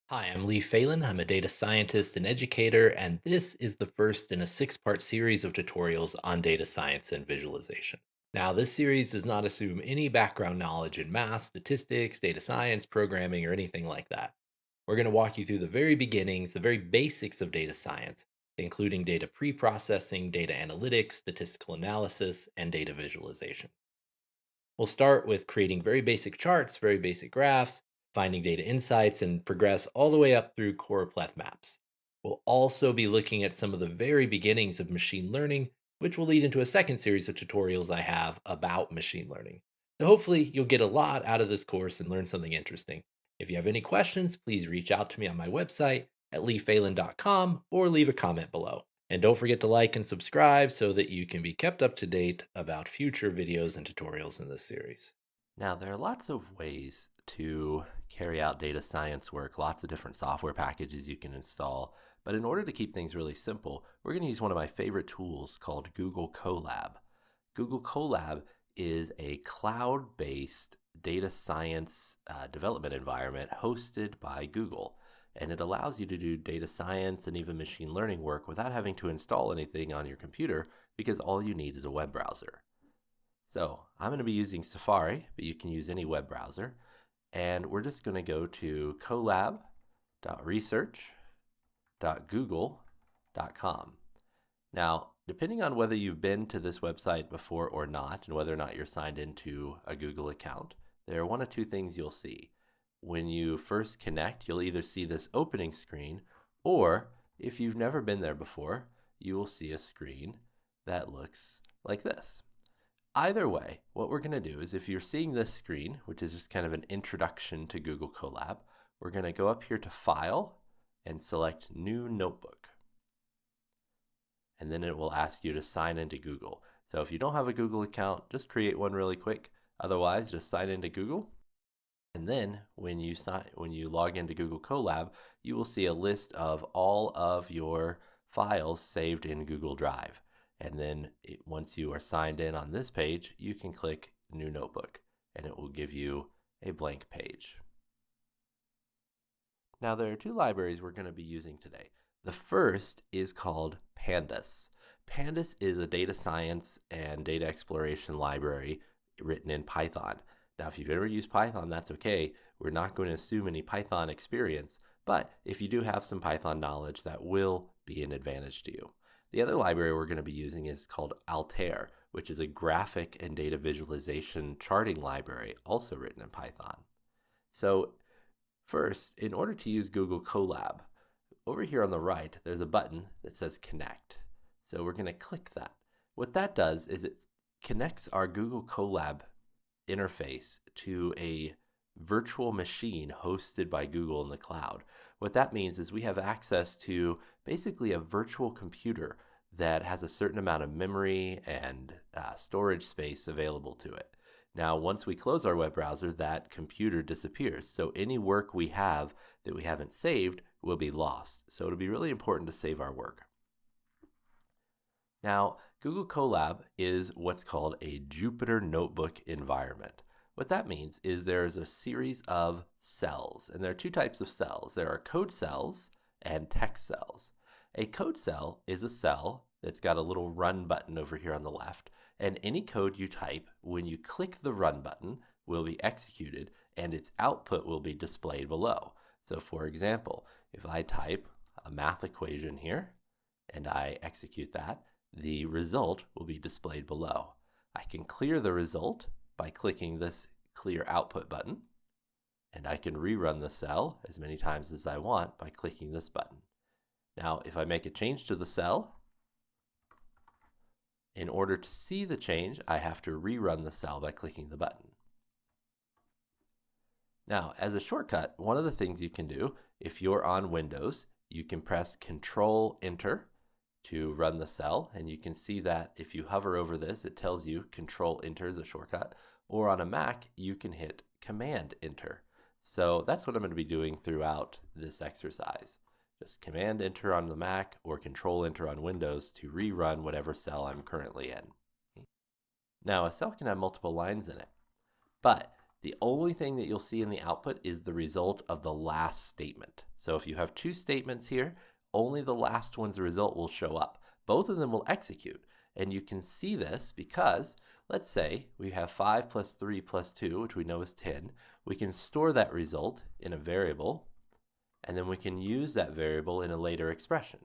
Hi, I'm 𝗵𝗡𝗀𝗀. I'm a data scientist and educator, and this is the first in a six-part series of tutorials on data science and visualization. Now, this series does not assume any background knowledge in math, statistics, data science, programming, or anything like that. We're going to walk you through the very beginnings, the very basics of data science, including data pre-processing, data analytics, statistical analysis, and data visualization. We'll start with creating very basic charts, very basic graphs, finding data insights, and progress all the way up through 𝗗𝘁𝗀𝗄𝗃 maps. We'll also be looking at some of the very beginnings of machine learning, which will lead into a second series of tutorials I have about machine learning. So hopefully you'll get a lot out of this course and learn something interesting. If you have any questions, please reach out to me on my website at 𝗵𝗡𝗀𝗀.com or leave a comment below. And don't forget to like and subscribe so that you can be kept up to date about future videos and tutorials in this series. Now, there are lots of ways to carry out data science work, lots of different software packages you can install. But in order to keep things really simple, we're going to use one of my favorite tools called Google Colab. Google Colab is a cloud-based data science development environment hosted by Google. And it allows you to do data science and even machine learning work without having to install anything on your computer because all you need is a web browser. So I'm going to be using Safari, but you can use any web browser. And we're just going to go to colab.research.google.com. Now, depending on whether you've been to this website before or not, and whether or not you're signed into a Google account, there are one of two things you'll see. When you first connect, you'll either see this opening screen, or if you've never been there before, you will see a screen that looks like this. Either way, what we're going to do is if you're seeing this screen, which is just kind of an introduction to Google Colab, we're going to go up here to File and select New Notebook. And then it will ask you to sign into Google. So if you don't have a Google account, just create one really quick. Otherwise, just sign into Google. And then when you log into Google Colab, you will see a list of all of your files saved in Google Drive. And then once you are signed in on this page, you can click New Notebook, and it will give you a blank page. Now, there are two libraries we're going to be using today. The first is called Pandas. Pandas is a data science and data exploration library written in Python. Now, if you've ever used Python, that's okay. We're not going to assume any Python experience, but if you do have some Python knowledge, that will be an advantage to you. The other library we're going to be using is called Altair, which is a graphic and data visualization charting library, also written in Python. So first, in order to use Google Colab, over here on the right, there's a button that says Connect. So we're going to click that. What that does is it connects our Google Colab interface to a virtual machine hosted by Google in the cloud. What that means is we have access to basically a virtual computer that has a certain amount of memory and storage space available to it. Now, once we close our web browser, that computer disappears. So any work we have that we haven't saved will be lost. So it'll be really important to save our work. Now, Google Colab is what's called a Jupyter Notebook environment. What that means is there's a series of cells, and there are two types of cells. There are code cells and text cells. A code cell is a cell that's got a little run button over here on the left, and any code you type, when you click the run button, will be executed, and its output will be displayed below. So for example, if I type a math equation here, and I execute that, the result will be displayed below. I can clear the result by clicking this Clear Output button, and I can rerun the cell as many times as I want by clicking this button. Now, if I make a change to the cell, in order to see the change, I have to rerun the cell by clicking the button. Now, as a shortcut, one of the things you can do, if you're on Windows, you can press Control-Enter to run the cell, and you can see that if you hover over this, it tells you Control-Enter as a shortcut, or on a Mac, you can hit Command-Enter. So that's what I'm going to be doing throughout this exercise. Just Command-Enter on the Mac or Control-Enter on Windows to rerun whatever cell I'm currently in. Now, a cell can have multiple lines in it, but The only thing that you'll see in the output is the result of the last statement. So if you have two statements here, only the last one's result will show up. Both of them will execute. And you can see this because, let's say we have 5 plus 3 plus 2, which we know is 10. We can store that result in a variable, and then we can use that variable in a later expression.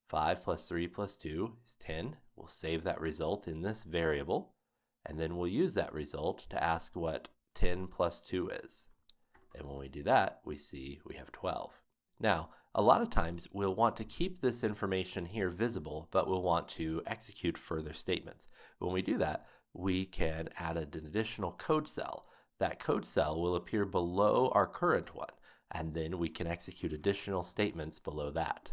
5 plus 3 plus 2 is 10. We'll save that result in this variable, and then we'll use that result to ask what 10 plus 2 is. And when we do that, we see we have 12. Now, a lot of times we'll want to keep this information here visible, but we'll want to execute further statements. When we do that, we can add an additional code cell. That code cell will appear below our current one, and then we can execute additional statements below that.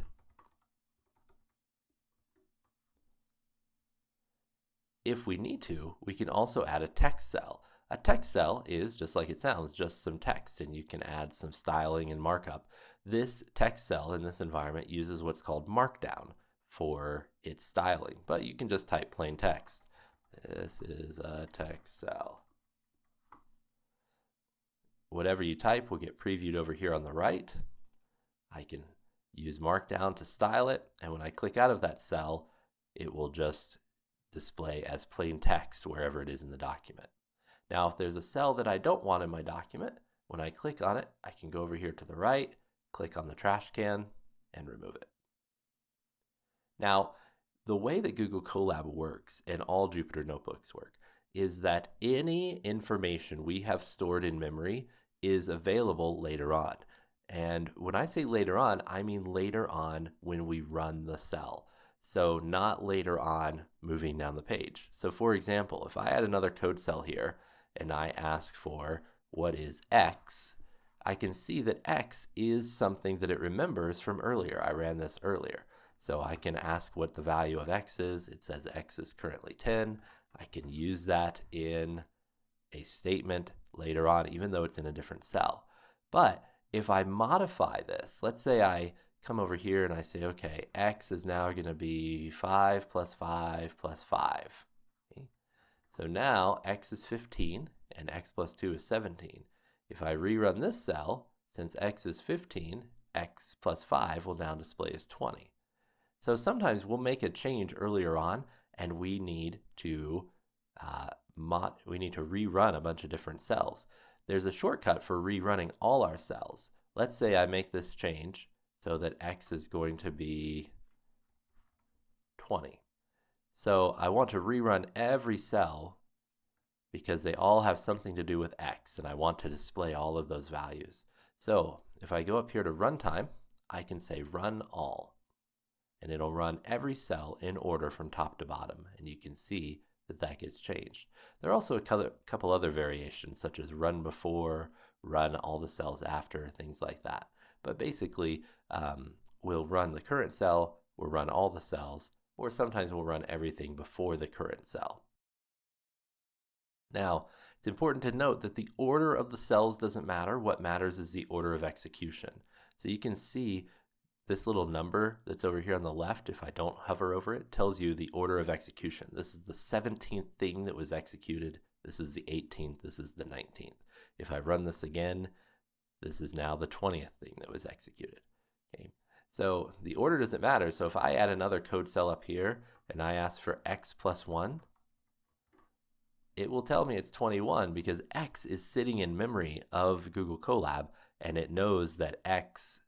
If we need to, we can also add a text cell. A text cell is, just like it sounds, just some text, and you can add some styling and markup. This text cell in this environment uses what's called Markdown for its styling, but you can just type plain text. This is a text cell. Whatever you type will get previewed over here on the right. I can use Markdown to style it, and when I click out of that cell, it will just display as plain text wherever it is in the document. Now, if there's a cell that I don't want in my document, when I click on it, I can go over here to the right, click on the trash can, and remove it. Now, the way that Google Colab works and all Jupyter notebooks work is that any information we have stored in memory is available later on. And when I say later on, I mean later on when we run the cell. So not later on moving down the page. So for example, if I add another code cell here and I ask for what is X, I can see that X is something that it remembers from earlier. I ran this earlier. So I can ask what the value of X is. It says X is currently 10. I can use that in a statement later on, even though it's in a different cell. But if I modify this, let's say I come over here and I say, okay, X is now going to be 5 plus 5 plus 5. Okay? So now X is 15 and X plus 2 is 17. If I rerun this cell, since X is 15, X plus 5 will now display as 20. So sometimes we'll make a change earlier on and we need to rerun a bunch of different cells. There's a shortcut for rerunning all our cells. Let's say I make this change so that X is going to be 20. So I want to rerun every cell because they all have something to do with X, and I want to display all of those values. So if I go up here to runtime, I can say run all, and it'll run every cell in order from top to bottom, and you can see that that gets changed. There are also a couple other variations, such as run before, run all the cells after, things like that. But basically, we'll run the current cell, we'll run all the cells, or sometimes we'll run everything before the current cell. Now, it's important to note that the order of the cells doesn't matter. What matters is the order of execution. So you can see this little number that's over here on the left, if I don't hover over it, tells you the order of execution. This is the 17th thing that was executed. This is the 18th. This is the 19th. If I run this again, this is now the 20th thing that was executed. Okay. So the order doesn't matter. So if I add another code cell up here and I ask for X plus 1, it will tell me it's 21 because X is sitting in memory of Google Colab, and it knows that X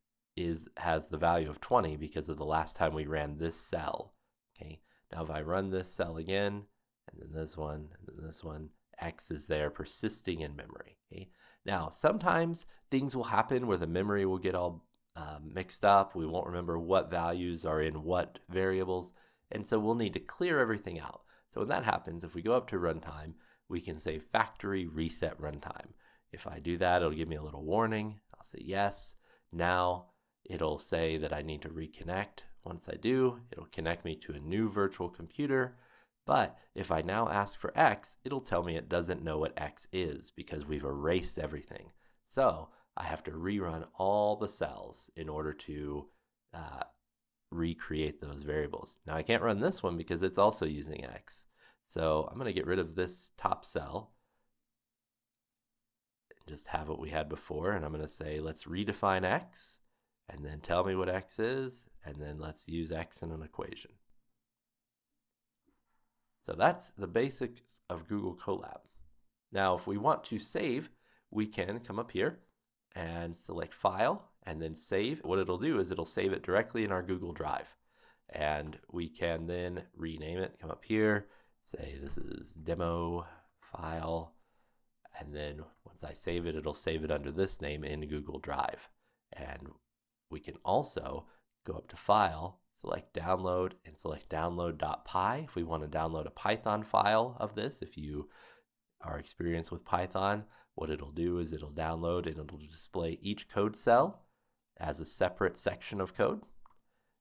has the value of 20 because of the last time we ran this cell. Okay. Now if I run this cell again, and then this one, and then this one, X is there persisting in memory. Okay. Now sometimes things will happen where the memory will get all mixed up. We won't remember what values are in what variables, and so we'll need to clear everything out. So when that happens, if we go up to runtime, we can say factory reset runtime. If I do that, it'll give me a little warning. I'll say yes. Now it'll say that I need to reconnect. Once I do, it'll connect me to a new virtual computer. But if I now ask for X, it'll tell me it doesn't know what X is because we've erased everything. So I have to rerun all the cells in order to recreate those variables. Now I can't run this one because it's also using X. So I'm going to get rid of this top cell. just have what we had before, and I'm going to say let's redefine x, and then tell me what x is, and then let's use x in an equation. So that's the basics of Google Colab. Now if we want to save, we can come up here and select File and then Save. What it'll do is it'll save it directly in our Google Drive, and we can then rename it. Come up here, say this is demo file, and then once I save it, it'll save it under this name in Google Drive. And we can also go up to File, select Download, and select download.py if we want to download a Python file of this. If you are experienced with Python, what it'll do is it'll download and it'll display each code cell as a separate section of code.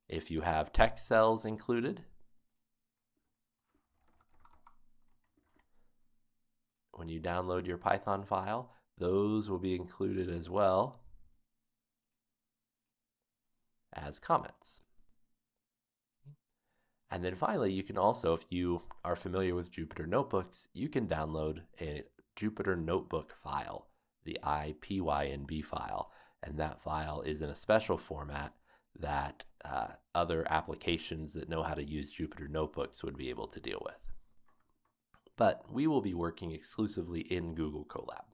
If you have text cells included, when you download your Python file, those will be included as well as comments. And then finally, you can also, if you are familiar with Jupyter Notebooks, you can download a Jupyter Notebook file, the 𝗵𝗽𝗀𝗀𝗀𝗃 file, and that file is in a special format that other applications that know how to use Jupyter Notebooks would be able to deal with. But we will be working exclusively in Google Colab.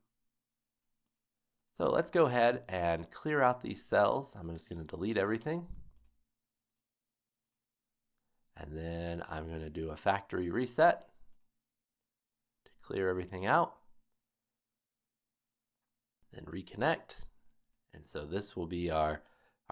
So let's go ahead and clear out these cells. I'm just going to delete everything. And then I'm going to do a factory reset to clear everything out. Then reconnect. And so this will be our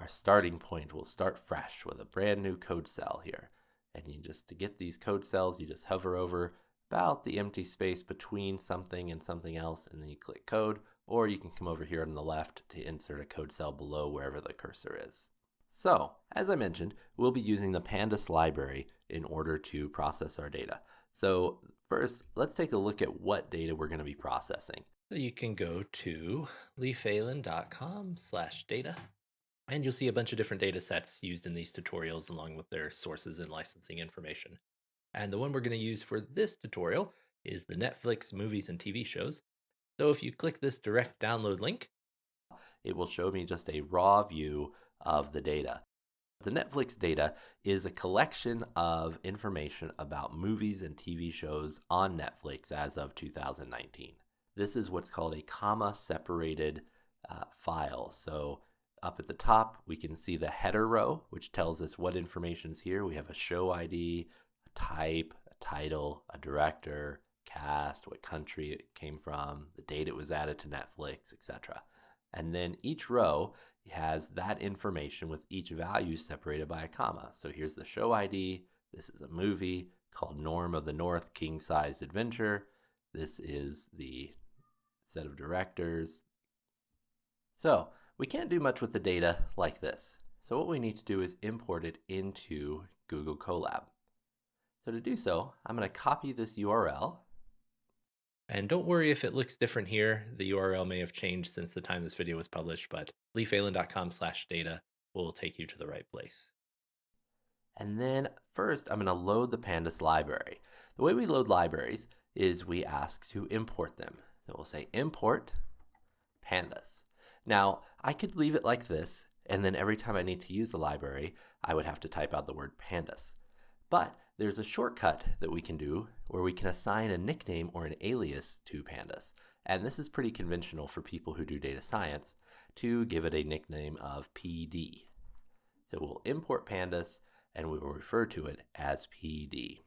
starting point. We'll start fresh with a brand new code cell here. And you just, to get these code cells, you just hover over about the empty space between something and something else, and then you click code, or you can come over here on the left to insert a code cell below wherever the cursor is. So, as I mentioned, we'll be using the Pandas library in order to process our data. So first, let's take a look at what data we're going to be processing. So you can go to 𝗵𝗽𝗀𝗀𝗀𝗀𝗃.com/data, and you'll see a bunch of different data sets used in these tutorials along with their sources and licensing information. And the one we're going to use for this tutorial is the Netflix movies and TV shows. So if you click this direct download link, it will show me just a raw view of the data. The Netflix data is a collection of information about movies and TV shows on Netflix as of 2019. This is what's called a comma-separated file. So up at the top, we can see the header row, which tells us what information's here. We have a show ID, a type, a title, a director, cast, what country it came from, the date it was added to Netflix, etc. And then each row has that information with each value separated by a comma. So here's the show ID. This is a movie called Norm of the North King-Sized Adventure. This is the set of directors. So we can't do much with the data like this. So what we need to do is import it into Google Colab. So to do so, I'm going to copy this URL. And don't worry if it looks different here. The URL may have changed since the time this video was published, but 𝗵𝗽𝗀𝗀𝗀𝗀𝗀𝗃.com/data will take you to the right place. And then first, I'm going to load the Pandas library. The way we load libraries is we ask to import them. So we'll say import Pandas. Now, I could leave it like this, and then every time I need to use the library, I would have to type out the word Pandas. But there's a shortcut that we can do where we can assign a nickname or an alias to Pandas. And this is pretty conventional for people who do data science to give it a nickname of PD. So we'll import Pandas and we will refer to it as PD.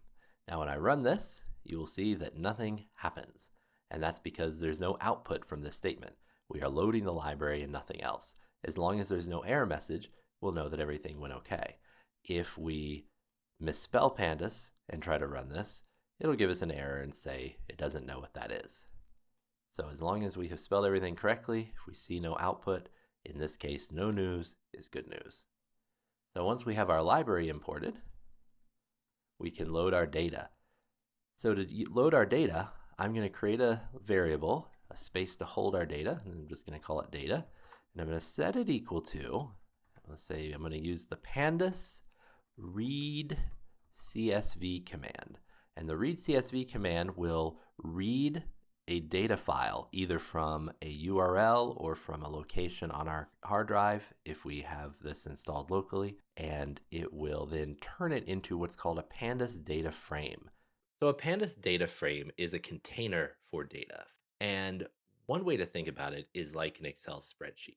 Now when I run this, you will see that nothing happens. And that's because there's no output from this statement. We are loading the library and nothing else. As long as there's no error message, we'll know that everything went okay. If we misspell Pandas and try to run this, it'll give us an error and say it doesn't know what that is. So as long as we have spelled everything correctly, if we see no output, in this case, no news is good news. So once we have our library imported, we can load our data. So to load our data, I'm going to create a variable, a space to hold our data, and I'm just going to call it data. And I'm going to set it equal to, let's say I'm going to use the Pandas read CSV command. And the read CSV command will read a data file, either from a URL or from a location on our hard drive if we have this installed locally, and it will then turn it into what's called a Pandas data frame. So a Pandas data frame is a container for data. And one way to think about it is like an Excel spreadsheet,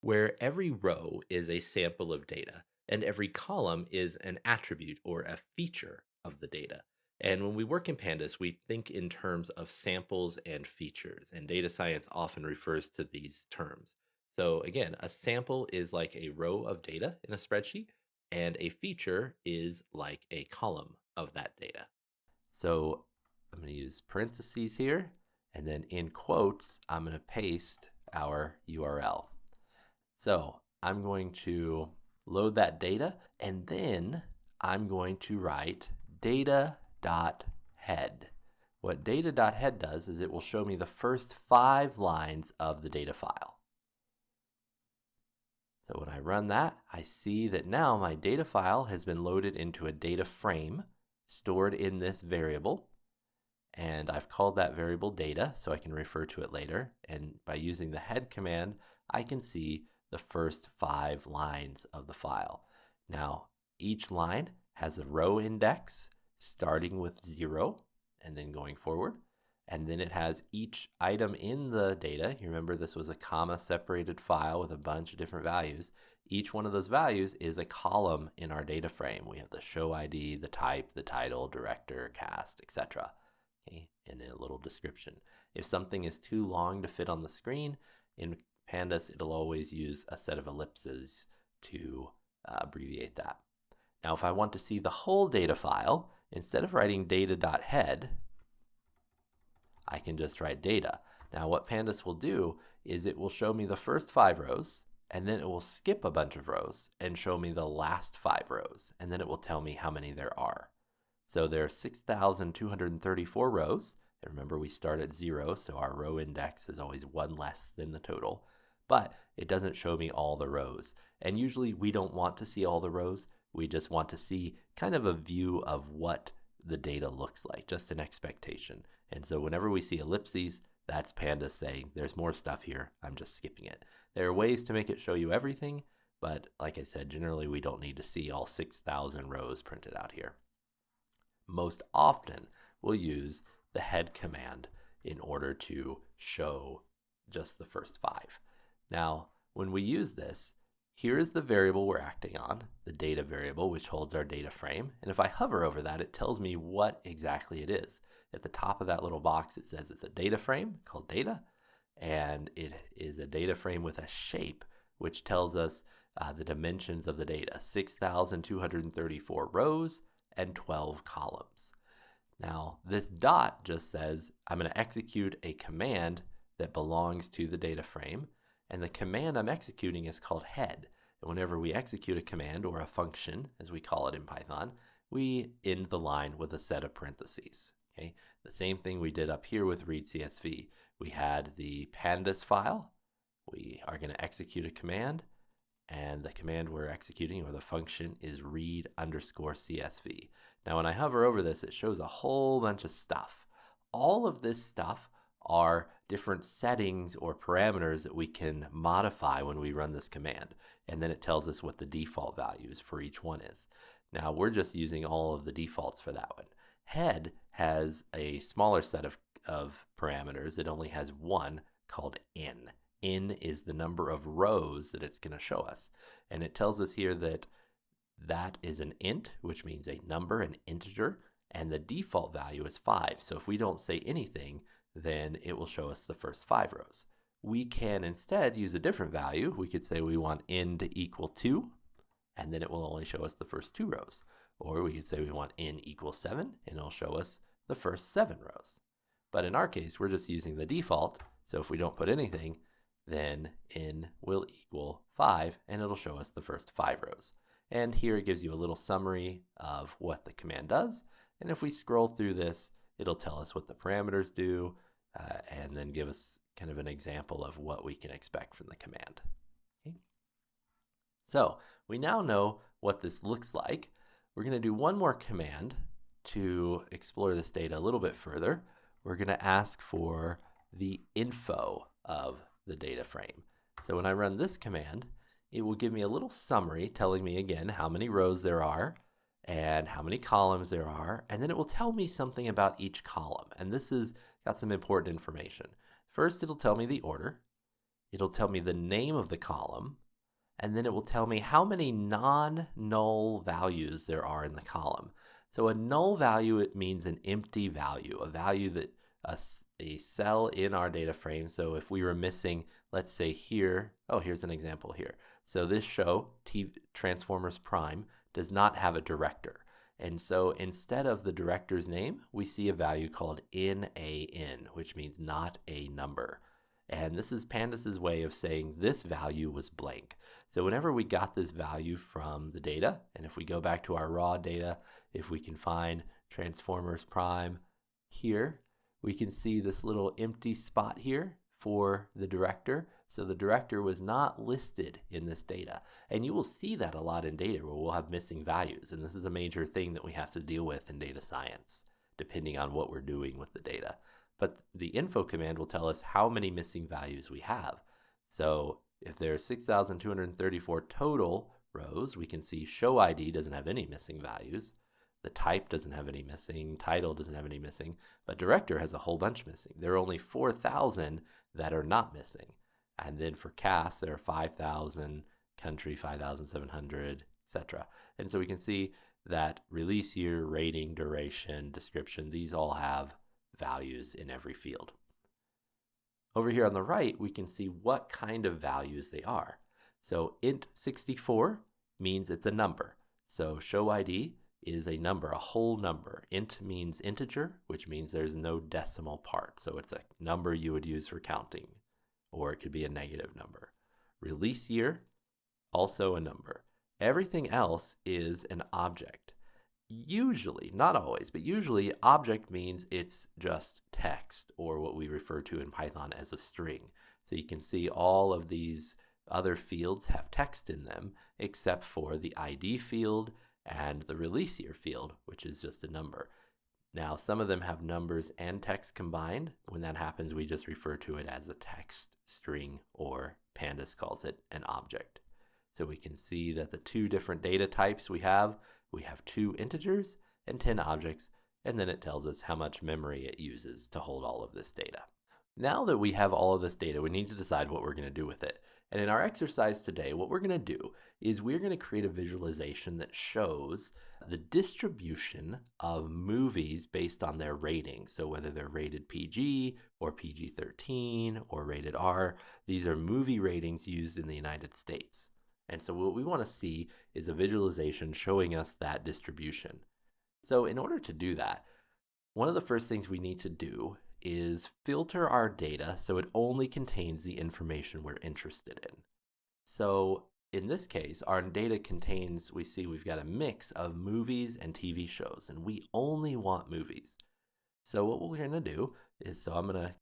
where every row is a sample of data and every column is an attribute or a feature of the data. And when we work in Pandas, we think in terms of samples and features, and data science often refers to these terms. So again, a sample is like a row of data in a spreadsheet, and a feature is like a column of that data. So I'm going to use parentheses here, and then in quotes, I'm going to paste our URL. So I'm going to load that data, and then I'm going to write data.head. What data.head does is it will show me the first 5 lines of the data file. So when I run that, I see that now my data file has been loaded into a data frame stored in this variable, and I've called that variable data so I can refer to it later. And by using the head command, I can see the first 5 lines of the file. Now, each line has a row index starting with 0 and then going forward. And then it has each item in the data. You remember this was a comma separated file with a bunch of different values. Each one of those values is a column in our data frame. We have the show ID, the type, the title, director, cast, etc. Okay, and a little description. If something is too long to fit on the screen, in Pandas, it'll always use a set of ellipses to abbreviate that. Now, if I want to see the whole data file, instead of writing data.head, I can just write data. Now, what Pandas will do is it will show me the first 5 rows, and then it will skip a bunch of rows and show me the last 5 rows, and then it will tell me how many there are. So there are 6,234 rows. And remember, we start at 0, so our row index is always 1 less than the total. But it doesn't show me all the rows. And usually we don't want to see all the rows. We just want to see kind of a view of what the data looks like, just an expectation. And so whenever we see ellipses, that's Pandas saying there's more stuff here, I'm just skipping it. There are ways to make it show you everything, but like I said, generally we don't need to see all 6,000 rows printed out here. Most often we'll use the head command in order to show just the first 5. Now, when we use this, here is the variable we're acting on, the data variable, which holds our data frame. And if I hover over that, it tells me what exactly it is. At the top of that little box, it says it's a data frame called data, and it is a data frame with a shape, which tells us the dimensions of the data, 6,234 rows and 12 columns. Now, this dot just says I'm going to execute a command that belongs to the data frame, and the command I'm executing is called head. And whenever we execute a command or a function, as we call it in Python, we end the line with a set of parentheses. Okay? The same thing we did up here with read_csv. We had the pandas file. We are going to execute a command, and the command we're executing, or the function, is read_csv. Now, when I hover over this, it shows a whole bunch of stuff. All of this stuff are different settings or parameters that we can modify when we run this command. And then it tells us what the default values for each one is. Now, we're just using all of the defaults for that one. Head has a smaller set of parameters. It only has one called n. N is the number of rows that it's going to show us. And it tells us here that that is an int, which means a number, an integer, and the default value is 5. So if we don't say anything, then it will show us the first 5 rows. We can instead use a different value. We could say we want n to equal 2, and then it will only show us the first 2 rows. Or we could say we want n equals 7, and it'll show us the first 7 rows. But in our case, we're just using the default, so if we don't put anything, then n will equal 5, and it'll show us the first 5 rows. And here it gives you a little summary of what the command does. And if we scroll through this, it'll tell us what the parameters do, and then give us kind of an example of what we can expect from the command. Okay. So we now know what this looks like. We're going to do one more command to explore this data a little bit further. we're going to ask for the info of the data frame. So when I run this command, it will give me a little summary telling me again how many rows there are and how many columns there are, and then it will tell me something about each column. And this has got some important information. First, it'll tell me the order, it'll tell me the name of the column, and then it will tell me how many non-null values there are in the column. So a null value, it means an empty value, a value that a cell in our data frame. So if we were missing, let's say here, oh, here's an example here. So this show, 𝗵𝗽𝗁𝘂𝗁, does not have a director. And so instead of the director's name, we see a value called NaN, which means not a number. And this is Pandas's way of saying this value was blank. So whenever we got this value from the data, and if we go back to our raw data, if we can find 𝗵𝗃 here, we can see this little empty spot here for the director. So the director was not listed in this data. And you will see that a lot in data where we'll have missing values. And this is a major thing that we have to deal with in data science, depending on what we're doing with the data. But the info command will tell us how many missing values we have. So if there are 6,234 total rows, we can see show ID doesn't have any missing values. The type doesn't have any missing, title doesn't have any missing, but director has a whole bunch missing. There are only 4,000 that are not missing. And then for cast, there are 5,000, country 5,700, etc. And so we can see that release year, rating, duration, description, these all have values in every field. Over here on the right, we can see what kind of values they are. So int 64 means it's a number. So show ID is a number, a whole number. Int means integer, which means there's no decimal part. So it's a number you would use for counting, or it could be a negative number. Release year, also a number. Everything else is an object. Usually, not always, but usually object means it's just text, or what we refer to in Python as a string. So you can see all of these other fields have text in them, except for the ID field and the release year field, which is just a number. Now, some of them have numbers and text combined. When that happens, we just refer to it as a text string, or Pandas calls it an object. So we can see that the two different data types we have 2 integers and 10 objects, and then it tells us how much memory it uses to hold all of this data. Now that we have all of this data, we need to decide what we're going to do with it. And in our exercise today, what we're going to do is we're going to create a visualization that shows the distribution of movies based on their rating. So whether they're rated PG or PG-13 or rated R, these are movie ratings used in the United States. And so what we want to see is a visualization showing us that distribution. So in order to do that, one of the first things we need to do is filter our data so it only contains the information we're interested in. So in this case, our data contains, we've got a mix of movies and TV shows, and we only want movies. So what we're going to do is, I'm going to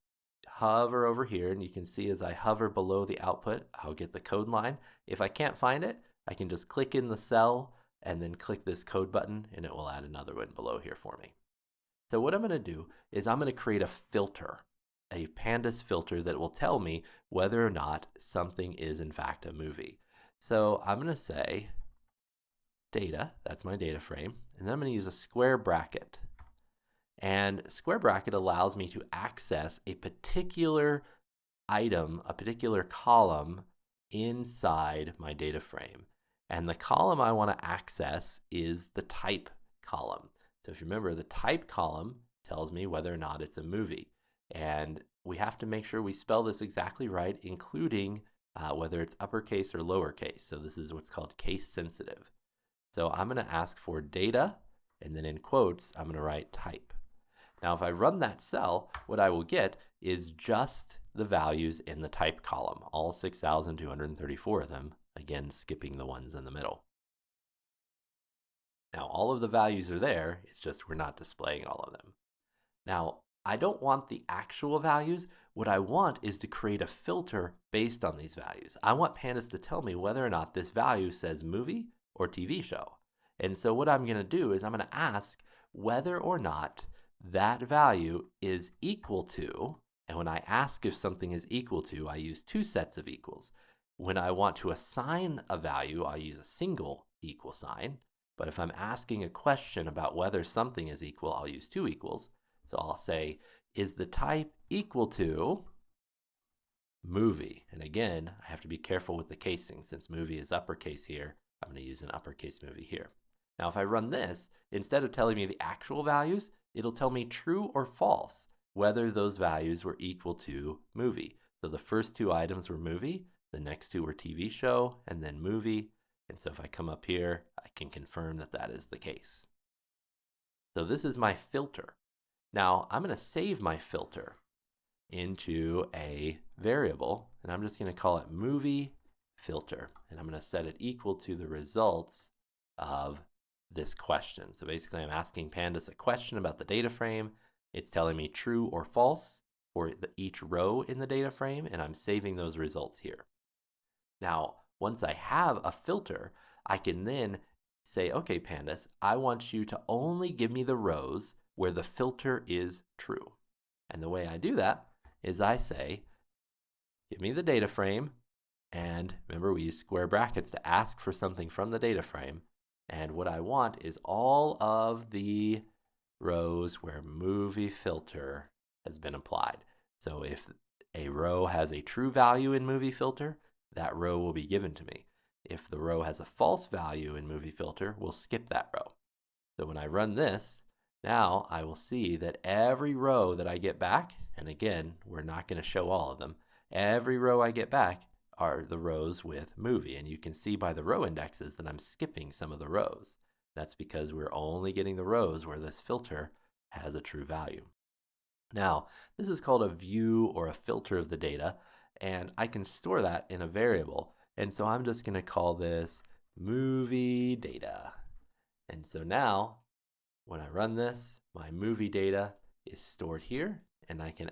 hover over here, and you can see as I hover below the output, I'll get the code line. If I can't find it, I can just click in the cell and then click this code button, and it will add another one below here for me. So what I'm going to do is I'm going to create a filter, a Pandas filter that will tell me whether or not something is in fact a movie. So I'm going to say data, that's my data frame, and then I'm going to use a square bracket. And square bracket allows me to access a particular item, a particular column inside my data frame. And the column I want to access is the type column. So if you remember, the type column tells me whether or not it's a movie. And we have to make sure we spell this exactly right, including whether it's uppercase or lowercase. So this is what's called case sensitive. So I'm going to ask for data, and then in quotes, I'm going to write type. Now, if I run that cell, what I will get is just the values in the type column, all 6,234 of them, again, skipping the ones in the middle. Now, all of the values are there, it's just we're not displaying all of them. Now, I don't want the actual values. What I want is to create a filter based on these values. I want Pandas to tell me whether or not this value says movie or TV show. And so what I'm going to do is I'm going to ask whether or not that value is equal to, and when I ask if something is equal to, I use two sets of equals. When I want to assign a value, I use a single equal sign. But if I'm asking a question about whether something is equal, I'll use two equals. So I'll say, is the type equal to movie? And again, I have to be careful with the casing. Since movie is uppercase here, I'm going to use an uppercase movie here. Now, if I run this, instead of telling me the actual values, it'll tell me true or false, whether those values were equal to movie. So the first two items were movie, the next two were TV show, and then movie. And so if I come up here, I can confirm that that is the case. So this is my filter. Now, I'm going to save my filter into a variable, and I'm just going to call it movie filter. And I'm going to set it equal to the results of this question. So basically, I'm asking Pandas a question about the data frame. It's telling me true or false for each row in the data frame, and I'm saving those results here. Now, once I have a filter, I can then say, okay, Pandas, I want you to only give me the rows where the filter is true. And the way I do that is I say, give me the data frame, and remember we use square brackets to ask for something from the data frame, and what I want is all of the rows where movie filter has been applied. So if a row has a true value in movie filter, that row will be given to me. If the row has a false value in movie filter, we'll skip that row. So when I run this, now I will see that every row that I get back, and again, we're not going to show all of them, every row I get back are the rows with movie. And you can see by the row indexes that I'm skipping some of the rows. That's because we're only getting the rows where this filter has a true value. Now, this is called a view or a filter of the data, and I can store that in a variable. And so I'm just going to call this movie data. And so now, when I run this, my movie data is stored here, and I can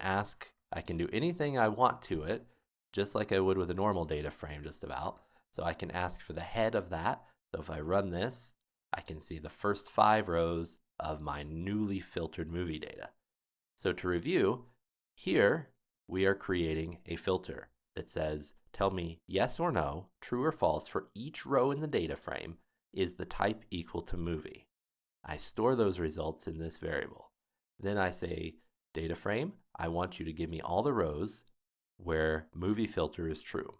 do anything I want to it, just like I would with a normal data frame just about. So I can ask for the head of that. So if I run this, I can see the first 5 rows of my newly filtered movie data. So to review, here we are creating a filter that says, tell me yes or no, true or false for each row in the data frame, is the type equal to movie? I store those results in this variable. Then I say, data frame, I want you to give me all the rows where movie filter is true.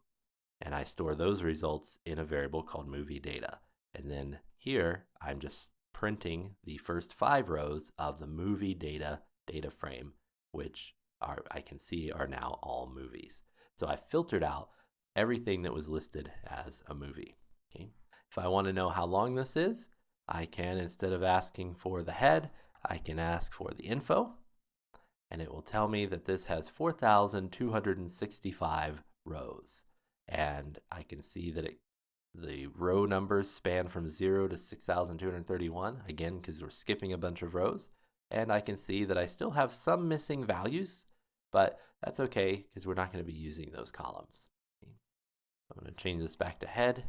And I store those results in a variable called movie data. And then here, I'm just printing the first 5 rows of the movie data frame, which I can see are now all movies. So I filtered out everything that was listed as a movie. Okay? If I want to know how long this is, I can, instead of asking for the head, I can ask for the info, and it will tell me that this has 4,265 rows. And I can see that the row numbers span from 0 to 6,231, again, because we're skipping a bunch of rows. And I can see that I still have some missing values, but that's okay, because we're not going to be using those columns. Okay. I'm going to change this back to head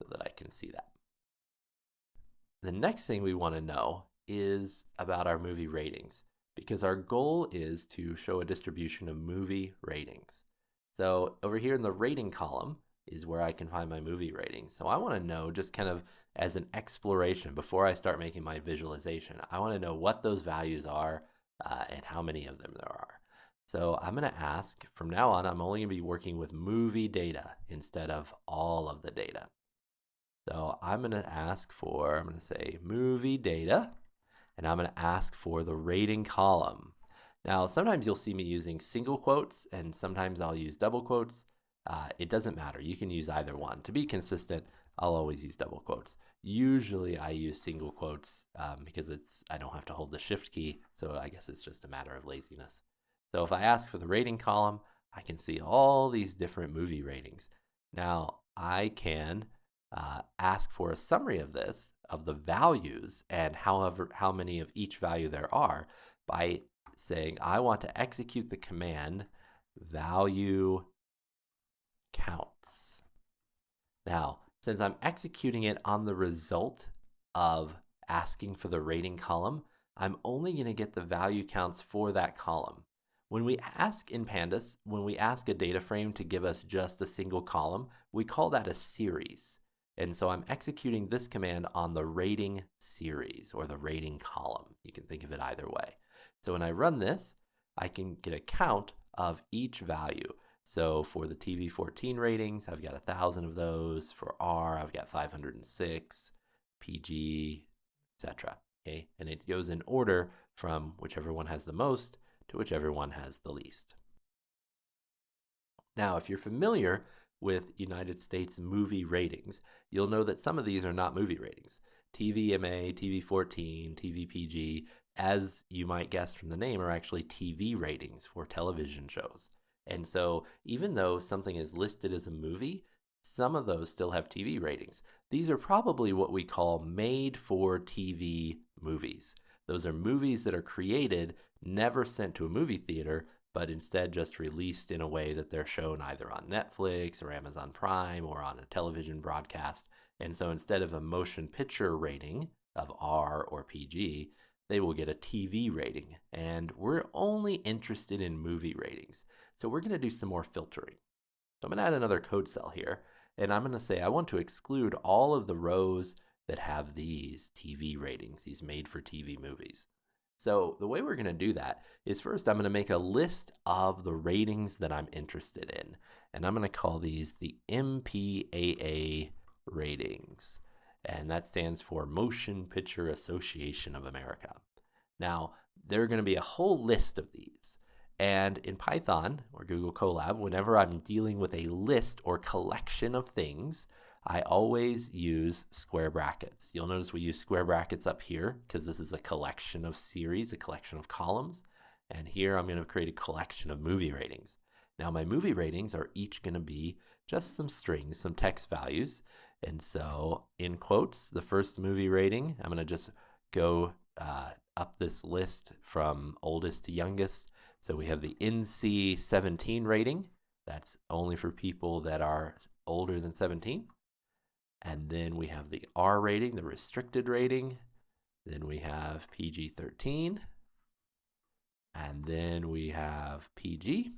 so that I can see that. The next thing we want to know is about our movie ratings, because our goal is to show a distribution of movie ratings. So over here in the rating column is where I can find my movie ratings. So I want to know, just kind of as an exploration before I start making my visualization, I want to know what those values are and how many of them there are. So I'm going to ask, from now on, I'm only going to be working with movie data instead of all of the data. So I'm going to say movie data, and I'm going to ask for the rating column. Now, sometimes you'll see me using single quotes, and sometimes I'll use double quotes. It doesn't matter. You can use either one. To be consistent, I'll always use double quotes. Usually I use single quotes because I don't have to hold the shift key, so I guess it's just a matter of laziness. So if I ask for the rating column, I can see all these different movie ratings. Now, I can ask for a summary of this, of the values, and how many of each value there are, by saying I want to execute the command value counts. Now, since I'm executing it on the result of asking for the rating column, I'm only going to get the value counts for that column. When we ask in Pandas, when we ask a data frame to give us just a single column, we call that a series. And so I'm executing this command on the rating series or the rating column. You can think of it either way. So when I run this, I can get a count of each value. So for the TV14 ratings, I've got 1,000 of those. For R, I've got 506, PG, etc. Okay, and it goes in order from whichever one has the most to whichever one has the least. Now, if you're familiar with United States movie ratings, you'll know that some of these are not movie ratings. TVMA, TV14, TVPG, as you might guess from the name, are actually TV ratings for television shows. And so even though something is listed as a movie, some of those still have TV ratings. These are probably what we call made-for-TV movies. Those are movies that are created, never sent to a movie theater, but instead just released in a way that they're shown either on Netflix or Amazon Prime or on a television broadcast. And so instead of a motion picture rating of R or PG, they will get a TV rating. And we're only interested in movie ratings. So we're going to do some more filtering. So I'm going to add another code cell here, and I'm going to say I want to exclude all of the rows that have these TV ratings, these made-for-TV movies. So the way we're going to do that is first I'm going to make a list of the ratings that I'm interested in, and I'm going to call these the MPAA ratings, and that stands for Motion Picture Association of America. Now, there are going to be a whole list of these. And in Python or Google Colab, whenever I'm dealing with a list or collection of things, I always use square brackets. You'll notice we use square brackets up here because this is a collection of series, a collection of columns. And here I'm going to create a collection of movie ratings. Now my movie ratings are each going to be just some strings, some text values. And so in quotes, the first movie rating, I'm going to just go up this list from oldest to youngest. So we have the NC-17 rating. That's only for people that are older than 17. And then we have the R rating, the restricted rating. Then we have PG-13. And then we have PG.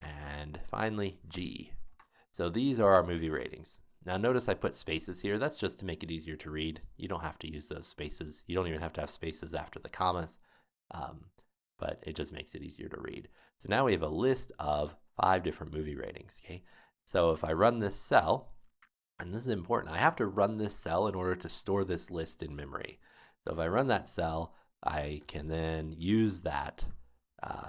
And finally, G. So these are our movie ratings. Now notice I put spaces here. That's just to make it easier to read. You don't have to use those spaces. You don't even have to have spaces after the commas. But it just makes it easier to read. So now we have a list of 5 different movie ratings, okay? So if I run this cell, and this is important, I have to run this cell in order to store this list in memory. So if I run that cell, I can then use that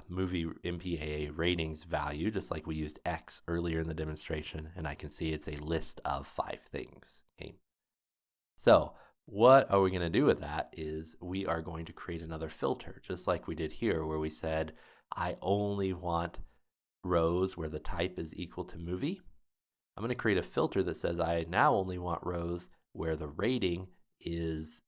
movie MPAA ratings value, just like we used X earlier in the demonstration, and I can see it's a list of 5 things, okay? So what are we going to do with that is we are going to create another filter, just like we did here where we said, I only want rows where the type is equal to movie. I'm going to create a filter that says I now only want rows where the rating is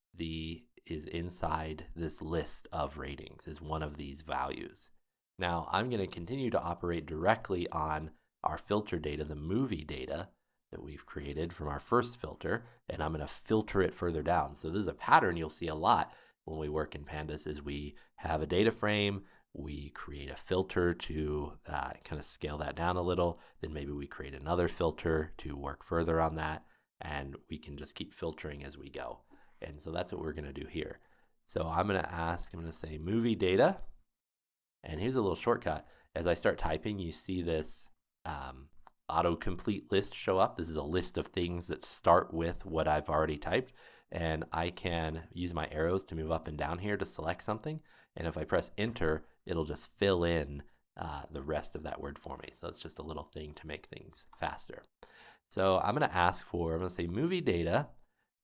inside this list of ratings, is one of these values. Now I'm going to continue to operate directly on our filter data, the movie data that we've created from our first filter, and I'm going to filter it further down. So this is a pattern you'll see a lot when we work in Pandas is we have a data frame, we create a filter to kind of scale that down a little, then maybe we create another filter to work further on that, and we can just keep filtering as we go. And so that's what we're going to do here. So I'm going to say movie data, and here's a little shortcut. As I start typing, you see this autocomplete list show up. This is a list of things that start with what I've already typed, and I can use my arrows to move up and down here to select something, and if I press enter, it'll just fill in the rest of that word for me. So it's just a little thing to make things faster. So I'm going to say movie data,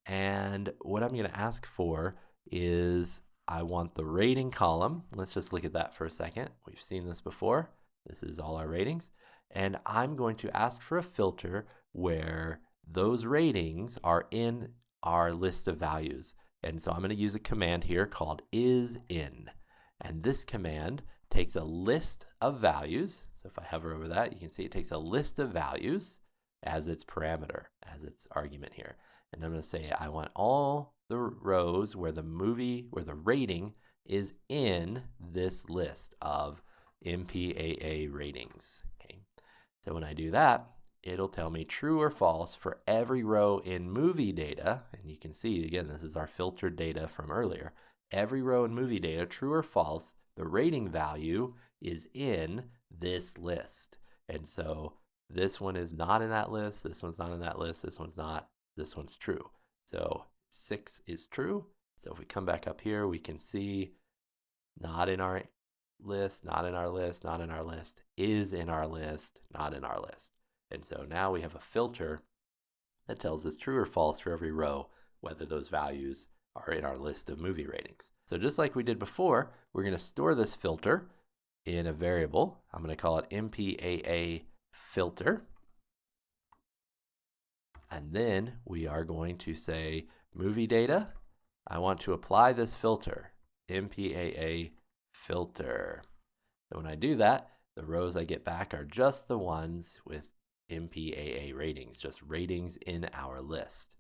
and what I'm going to ask for is I want the rating column. Let's just look at that for a second. We've seen this before. This is all our ratings. And I'm going to ask for a filter where those ratings are in our list of values. And so I'm going to use a command here called isIn. And this command takes a list of values. So if I hover over that, you can see it takes a list of values as its parameter, as its argument here. And I'm going to say I want all the rows where the rating is in this list of 𝗵𝗶𝗃𝗃 ratings. Okay. So when I do that, it'll tell me true or false for every row in movie data. And you can see, again, this is our filtered data from earlier. Every row in movie data, true or false, the rating value is in this list. And so this one is not in that list, this one's not in that list, this one's not, this one's true. So 6 is true. So if we come back up here, we can see not in our list, not in our list, not in our list, is in our list, not in our list. And so now we have a filter that tells us true or false for every row, whether those values are in our list of movie ratings. So just like we did before, we're going to store this filter in a variable. I'm going to call it 𝗵𝗶𝗃𝗃 filter. And then we are going to say movie data. I want to apply this filter, 𝗵𝗶𝗃𝗃 filter. So when I do that, the rows I get back are just the ones with 𝗵𝗶𝗃𝗃 ratings, just ratings in our list.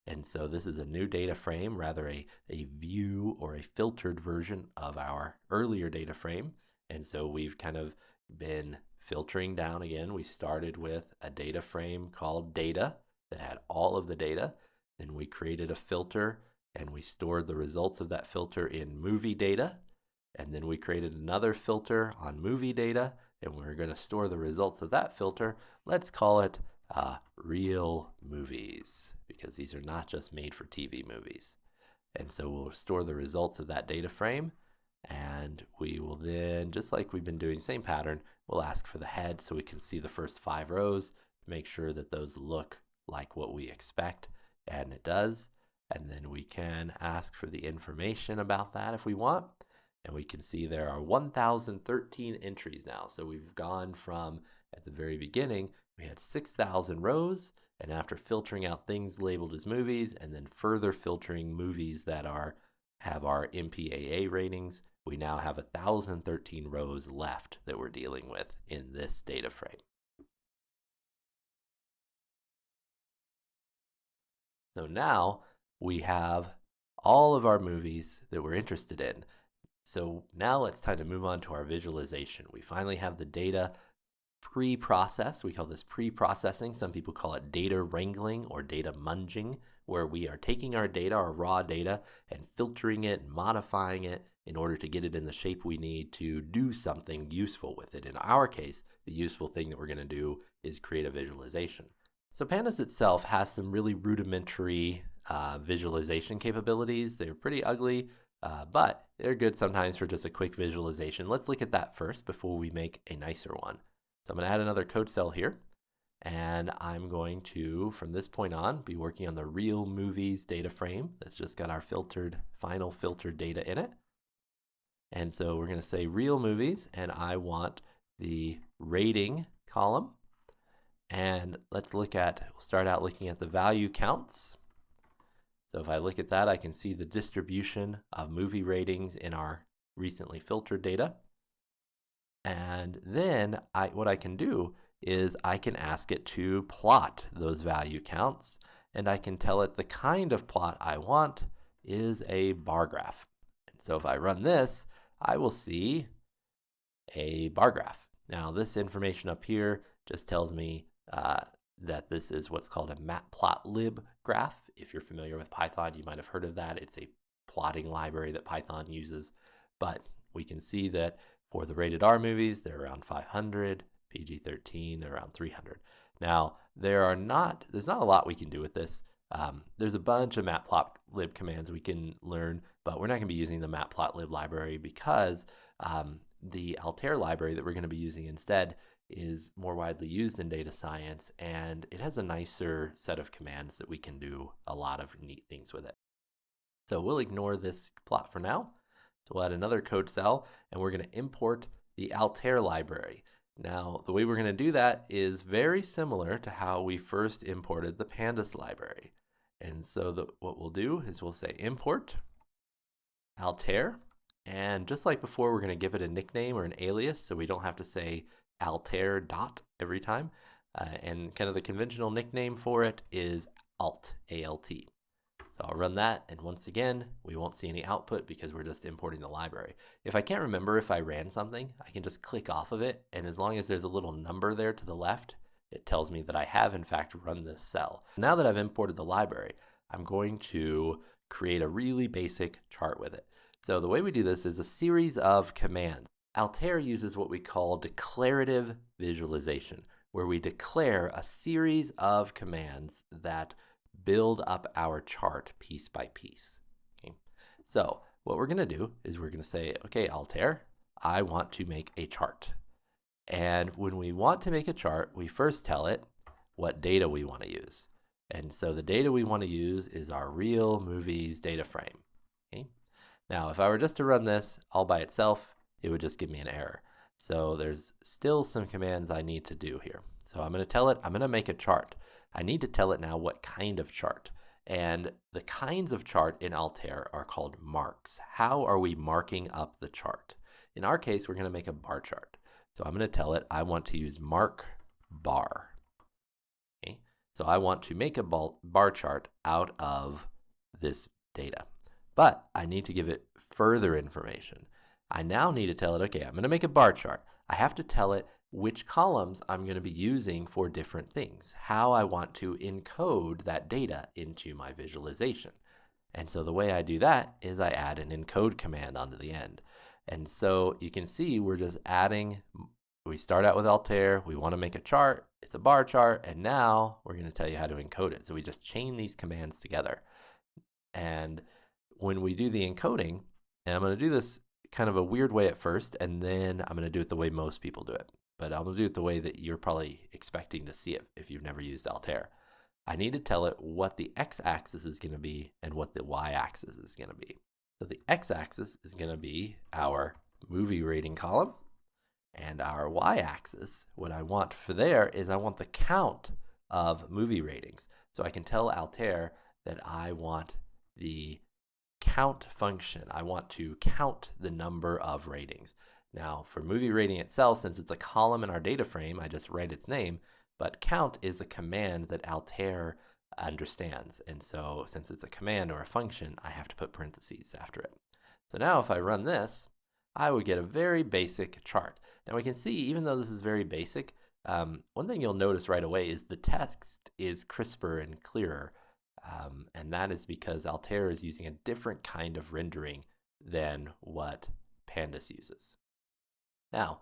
And so this is a new data frame, rather a view or a filtered version of our earlier data frame. And so we've kind of been filtering down again. We started with a data frame called data that had all of the data. Then we created a filter and we stored the results of that filter in movie data. And then we created another filter on movie data, and we're going to store the results of that filter. Let's call it real movies, because these are not just made for TV movies. And so we'll store the results of that data frame, and we will then, just like we've been doing, same pattern, we'll ask for the head so we can see the first 5 rows, make sure that those look like what we expect, and it does. And then we can ask for the information about that if we want. And we can see there are 1,013 entries now. So we've gone from, at the very beginning, we had 6,000 rows, and after filtering out things labeled as movies, and then further filtering movies that have our 𝗵𝗶𝗃𝗃 ratings, we now have 1,013 rows left that we're dealing with in this data frame. So now we have all of our movies that we're interested in. So now it's time to move on to our visualization. We finally have the data pre-processed. We call this pre-processing. Some people call it data wrangling or data munging, where we are taking our data, our raw data, and filtering it and modifying it in order to get it in the shape we need to do something useful with it. In our case, the useful thing that we're going to do is create a visualization. So Pandas itself has some really rudimentary visualization capabilities. They're pretty ugly, but they're good sometimes for just a quick visualization. Let's look at that first before we make a nicer one. So I'm going to add another code cell here, and I'm going to, from this point on, be working on the real movies data frame that's just got our final filtered data in it. And so we're going to say real movies, and I want the rating column. And let's we'll start out looking at the value counts. So if I look at that, I can see the distribution of movie ratings in our recently filtered data. And then what I can do is I can ask it to plot those value counts, and I can tell it the kind of plot I want is a bar graph. And so if I run this, I will see a bar graph. Now this information up here just tells me that this is what's called a matplotlib graph. If you're familiar with Python, you might have heard of that. It's a plotting library that Python uses. But we can see that for the rated R movies, they're around 500, PG-13, they're around 300. Now, there's not a lot we can do with this. There's a bunch of matplotlib commands we can learn, but we're not going to be using the matplotlib library because the Altair library that we're going to be using instead is more widely used in data science, and it has a nicer set of commands that we can do a lot of neat things with it. So we'll ignore this plot for now. So we'll add another code cell, and we're going to import the Altair library. Now, the way we're going to do that is very similar to how we first imported the Pandas library. And so what we'll do is we'll say import Altair, and just like before, we're going to give it a nickname or an alias so we don't have to say Altair dot every time. And kind of the conventional nickname for it is alt, A-L-T. So I'll run that, and once again, we won't see any output because we're just importing the library. If I can't remember if I ran something, I can just click off of it, and as long as there's a little number there to the left, it tells me that I have in fact run this cell. Now that I've imported the library, I'm going to create a really basic chart with it. So the way we do this is a series of commands. Altair uses what we call declarative visualization, where we declare a series of commands that build up our chart piece by piece. Okay? So what we're going to do is we're going to say, okay, Altair, I want to make a chart. And when we want to make a chart, we first tell it what data we want to use. And so the data we want to use is our real movies data frame. Okay? Now, if I were just to run this all by itself, it would just give me an error. So there's still some commands I need to do here. So I'm going to tell it, I'm going to make a chart. I need to tell it now what kind of chart. And the kinds of chart in Altair are called marks. How are we marking up the chart? In our case, we're going to make a bar chart. So I'm going to tell it I want to use mark bar. Okay? So I want to make a bar chart out of this data. But I need to give it further information. I now need to tell it, okay, I'm going to make a bar chart. I have to tell it which columns I'm going to be using for different things, how I want to encode that data into my visualization. And so the way I do that is I add an encode command onto the end. And so you can see we're just adding, we start out with Altair, we want to make a chart, it's a bar chart, and now we're going to tell you how to encode it. So we just chain these commands together. And when we do the encoding, and I'm going to do this kind of a weird way at first, and then I'm going to do it the way most people do it. But I'm going to do it the way that you're probably expecting to see it if you've never used Altair. I need to tell it what the x-axis is going to be and what the y-axis is going to be. So the x-axis is going to be our movie rating column, and our y-axis, what I want for there is I want the count of movie ratings. So I can tell Altair that I want the count function. I want to count the number of ratings. Now, for movie rating itself, since it's a column in our data frame, I just write its name, but count is a command that Altair understands. And so since it's a command or a function, I have to put parentheses after it. So now if I run this, I would get a very basic chart. Now we can see, even though this is very basic, one thing you'll notice right away is the text is crisper and clearer. And that is because Altair is using a different kind of rendering than what Pandas uses. Now,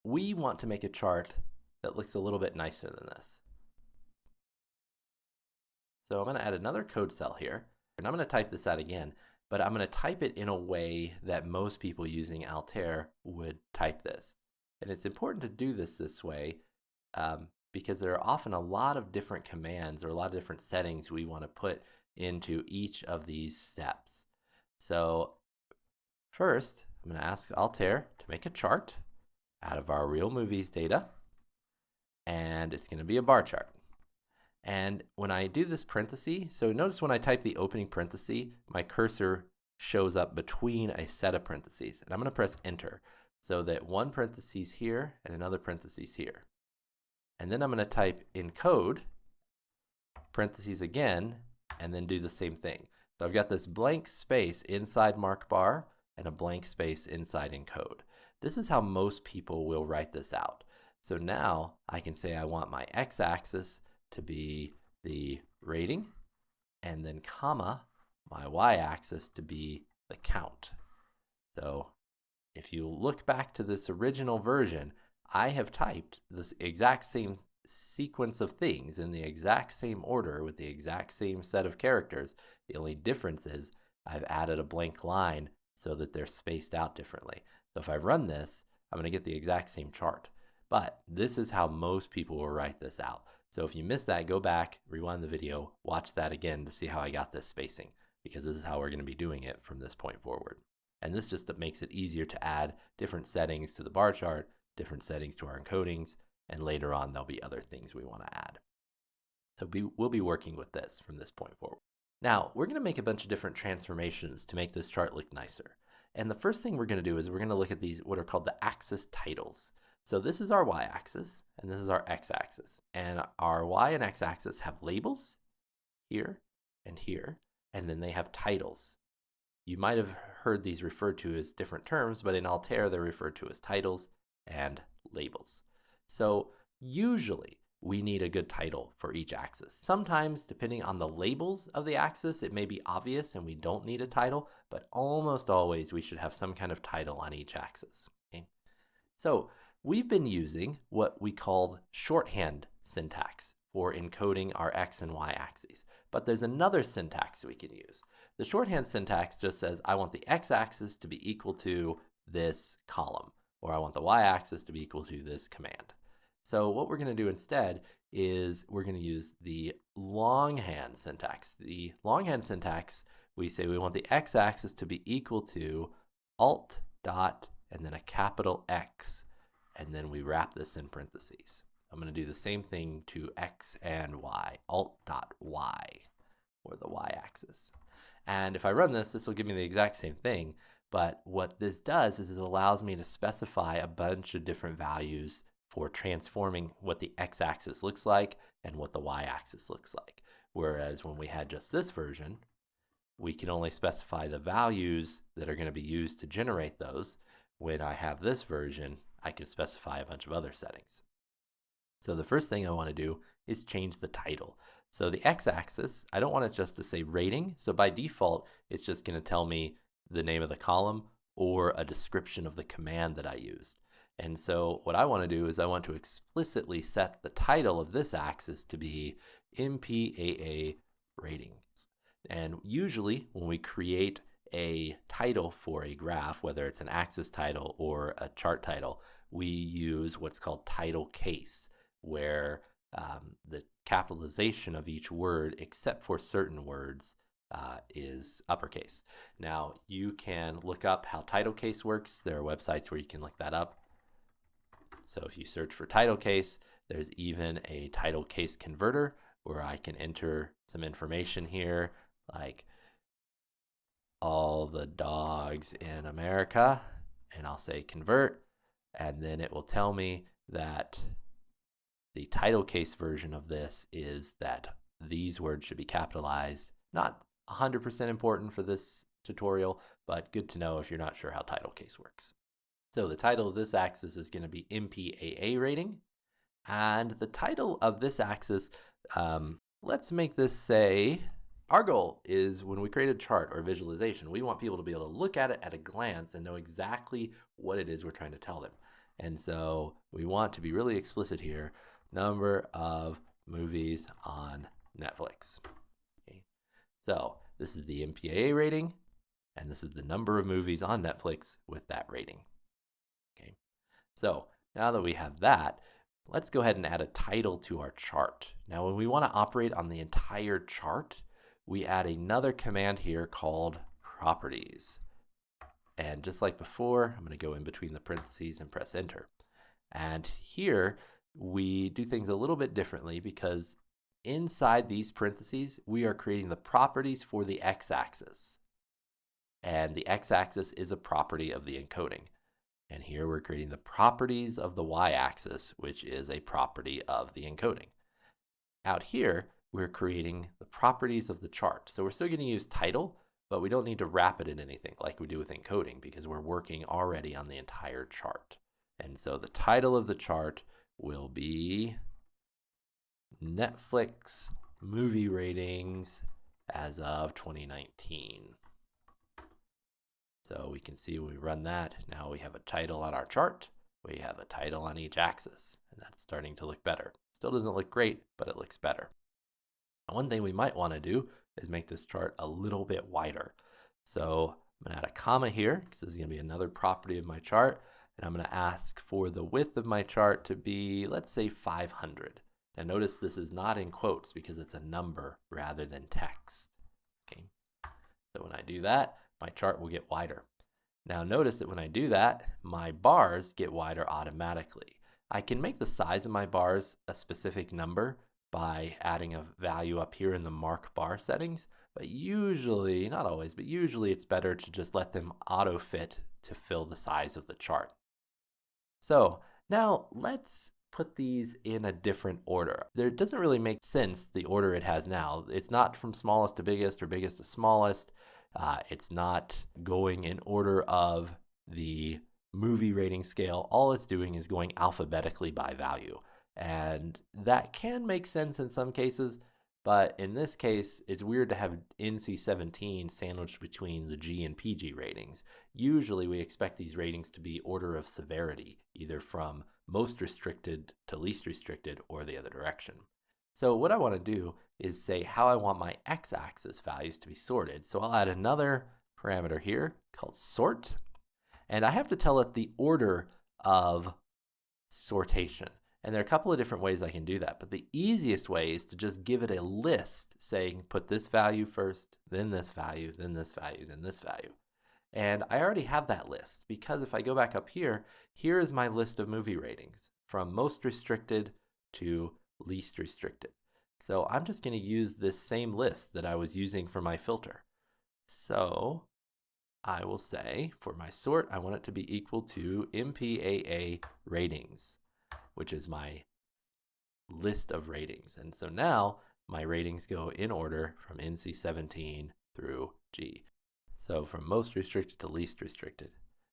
we want to make a chart that looks a little bit nicer than this. So I'm going to add another code cell here, and I'm going to type this out again, but I'm going to type it in a way that most people using Altair would type this. And it's important to do this way because there are often a lot of different commands or a lot of different settings we want to put into each of these steps. So first, I'm going to ask Altair to make a chart out of our real movies data, and it's going to be a bar chart. And when I do this parenthesis, so notice when I type the opening parenthesis, my cursor shows up between a set of parentheses, and I'm going to press enter so that one parenthesis here and another parenthesis here. And then I'm going to type encode, parentheses again, and then do the same thing. So I've got this blank space inside mark bar and a blank space inside encode. This is how most people will write this out. So now I can say I want my x-axis to be the rating, and then comma, my y-axis to be the count. So if you look back to this original version, I have typed this exact same sequence of things in the exact same order with the exact same set of characters. The only difference is I've added a blank line so that they're spaced out differently. So if I run this, I'm going to get the exact same chart. But this is how most people will write this out. So if you missed that, go back, rewind the video, watch that again to see how I got this spacing, because this is how we're going to be doing it from this point forward. And this just makes it easier to add different settings to the bar chart, different settings to our encodings, and later on there'll be other things we want to add. So we'll be working with this from this point forward. Now, we're going to make a bunch of different transformations to make this chart look nicer. And the first thing we're going to do is we're going to look at these, what are called the axis titles. So this is our y-axis, and this is our x-axis. And our y and x-axis have labels here and here, and then they have titles. You might have heard these referred to as different terms, but in Altair they're referred to as titles and labels. So usually we need a good title for each axis. Sometimes, depending on the labels of the axis, it may be obvious and we don't need a title, but almost always we should have some kind of title on each axis. Okay? So we've been using what we call shorthand syntax for encoding our x and y axes, but there's another syntax we can use. The shorthand syntax just says, I want the x-axis to be equal to this column, or I want the y-axis to be equal to this command. So what we're going to do instead is we're going to use the longhand syntax. The longhand syntax, we say we want the x-axis to be equal to alt dot and then a capital X, and then we wrap this in parentheses. I'm going to do the same thing to x and y, alt dot y, or the y-axis. And if I run this, this will give me the exact same thing, but what this does is it allows me to specify a bunch of different values for transforming what the x-axis looks like and what the y-axis looks like. Whereas when we had just this version, we can only specify the values that are going to be used to generate those. When I have this version, I can specify a bunch of other settings. So the first thing I want to do is change the title. So the x-axis, I don't want it just to say rating. So by default, it's just going to tell me the name of the column or a description of the command that I used. And so what I want to do is I want to explicitly set the title of this axis to be 𝗵𝗽𝗃 ratings. And usually when we create a title for a graph, whether it's an axis title or a chart title, we use what's called title case, where the capitalization of each word, except for certain words, is uppercase. Now, you can look up how title case works. There are websites where you can look that up. So if you search for title case, there's even a title case converter where I can enter some information here, like all the dogs in America, and I'll say convert, and then it will tell me that the title case version of this is that these words should be capitalized. Not 100% important for this tutorial, but good to know if you're not sure how title case works. So the title of this axis is going to be 𝗵𝗽𝗃 rating, and the title of this axis, let's make this say, our goal is when we create a chart or visualization, we want people to be able to look at it at a glance and know exactly what it is we're trying to tell them. And so we want to be really explicit here. Number of movies on Netflix. Okay. So this is the 𝗵𝗽𝗃 rating, and this is the number of movies on Netflix with that rating. Okay. So now that we have that, let's go ahead and add a title to our chart. Now when we want to operate on the entire chart, we add another command here called properties. And just like before, I'm going to go in between the parentheses and press enter. And here we do things a little bit differently because inside these parentheses, we are creating the properties for the x-axis. And the x-axis is a property of the encoding. And here we're creating the properties of the y-axis, which is a property of the encoding. Out here, we're creating the properties of the chart. So we're still going to use title, but we don't need to wrap it in anything like we do with encoding because we're working already on the entire chart. And so the title of the chart will be Netflix movie ratings as of 2019. So we can see when we run that, now we have a title on our chart. We have a title on each axis, and that's starting to look better. Still doesn't look great, but it looks better. Now, one thing we might want to do is make this chart a little bit wider. So I'm going to add a comma here because this is going to be another property of my chart. And I'm going to ask for the width of my chart to be, let's say 500. Now notice this is not in quotes because it's a number rather than text. Okay. So when I do that, my chart will get wider. Now notice that when I do that, my bars get wider automatically. I can make the size of my bars a specific number by adding a value up here in the mark bar settings, but usually, not always, but usually it's better to just let them auto fit to fill the size of the chart. So Now let's put these in a different order. It doesn't really make sense the order it has now. It's not from smallest to biggest or biggest to smallest. It's not going in order of the movie rating scale. All it's doing is going alphabetically by value. And that can make sense in some cases, but in this case, it's weird to have NC-17 sandwiched between the G and PG ratings. Usually we expect these ratings to be order of severity, either from most restricted to least restricted or the other direction. So what I want to do is say how I want my x-axis values to be sorted. So I'll add another parameter here called sort, and I have to tell it the order of sortation. And there are a couple of different ways I can do that, but the easiest way is to just give it a list saying put this value first, then this value, then this value, then this value. And I already have that list because if I go back up here, here is my list of movie ratings from most restricted to least restricted. So I'm just going to use this same list that I was using for my filter. So I will say for my sort, I want it to be equal to MPAA ratings, which is my list of ratings. And so now my ratings go in order from NC-17 through G. So from most restricted to least restricted.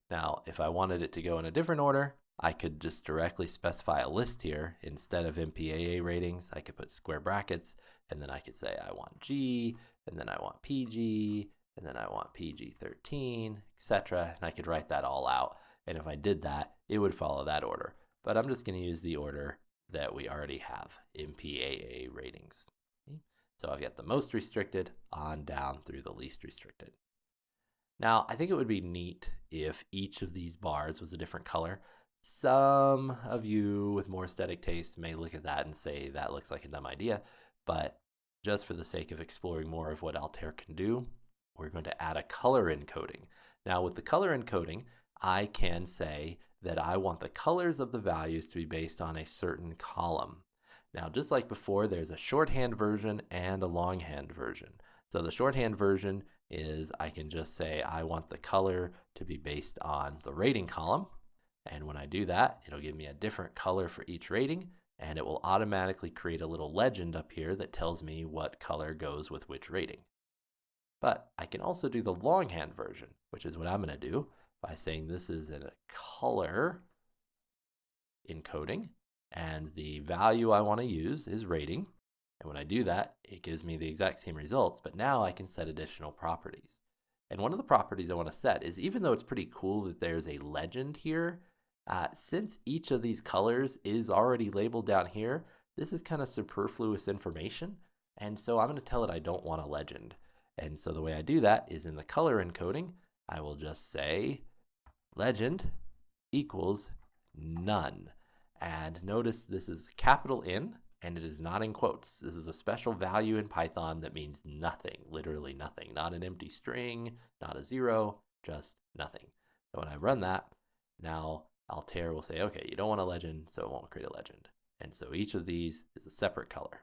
Now, if I wanted it to go in a different order, I could just directly specify a list here. Instead of MPAA ratings, I could put square brackets, and then I could say I want G, and then I want PG, and then I want PG-13, etc. And I could write that all out. And if I did that, it would follow that order. But I'm just going to use the order that we already have, MPAA ratings. Okay? So I've got the most restricted on down through the least restricted. Now, I think it would be neat if each of these bars was a different color. Some of you with more aesthetic taste may look at that and say that looks like a dumb idea, but just for the sake of exploring more of what Altair can do, we're going to add a color encoding. Now, with the color encoding, I can say that I want the colors of the values to be based on a certain column. Now, just like before, there's a shorthand version and a longhand version. So the shorthand version is I can just say I want the color to be based on the rating column. And when I do that, it'll give me a different color for each rating, and it will automatically create a little legend up here that tells me what color goes with which rating. But I can also do the longhand version, which is what I'm going to do by saying this is a color encoding, and the value I want to use is rating. And when I do that, it gives me the exact same results, but now I can set additional properties. And one of the properties I want to set is, even though it's pretty cool that there's a legend here, since each of these colors is already labeled down here, this is kind of superfluous information. And so I'm going to tell it I don't want a legend. And so the way I do that is in the color encoding, I will just say legend equals none. And notice this is capital N, and it is not in quotes. This is a special value in Python that means nothing, literally nothing. Not an empty string, not a zero, just nothing. So when I run that, now Altair will say, okay, you don't want a legend, so it won't create a legend. And so each of these is a separate color.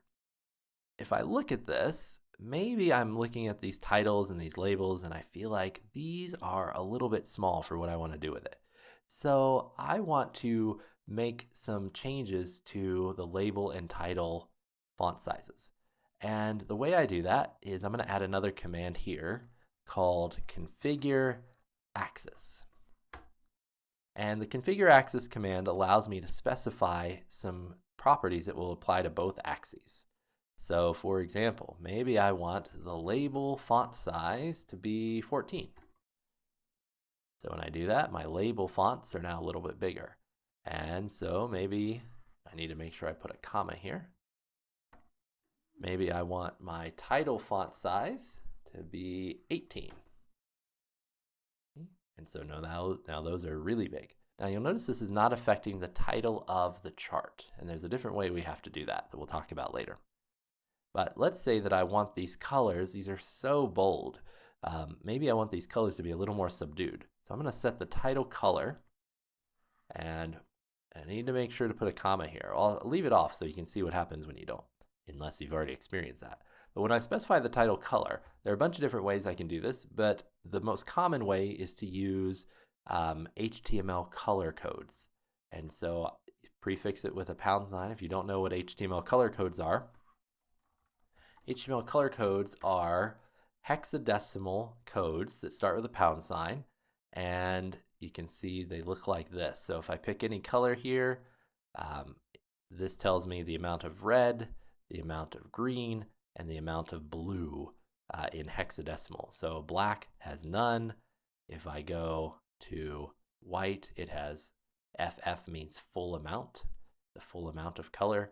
If I look at this, maybe I'm looking at these titles and these labels, and I feel like these are a little bit small for what I want to do with it. So I want to make some changes to the label and title font sizes. And the way I do that is I'm going to add another command here called configure axis. And the configure axis command allows me to specify some properties that will apply to both axes. So for example, maybe I want the label font size to be 14. So when I do that, my label fonts are now a little bit bigger. And so maybe I need to make sure I put a comma here. Maybe I want my title font size to be 18. And so now those are really big. Now you'll notice this is not affecting the title of the chart. And there's a different way we have to do that we'll talk about later. But let's say that I want these colors, these are so bold. Maybe I want these colors to be a little more subdued. So I'm going to set the title color, and I need to make sure to put a comma here. I'll leave it off so you can see what happens when you don't, unless you've already experienced that. But when I specify the title color, there are a bunch of different ways I can do this, but the most common way is to use HTML color codes. And so prefix it with a pound sign. If you don't know what HTML color codes are, HTML color codes are hexadecimal codes that start with a pound sign, and you can see they look like this. So if I pick any color here, this tells me the amount of red, the amount of green, and the amount of blue in hexadecimal. So black has none. If I go to white, it has FF means full amount, the full amount of color.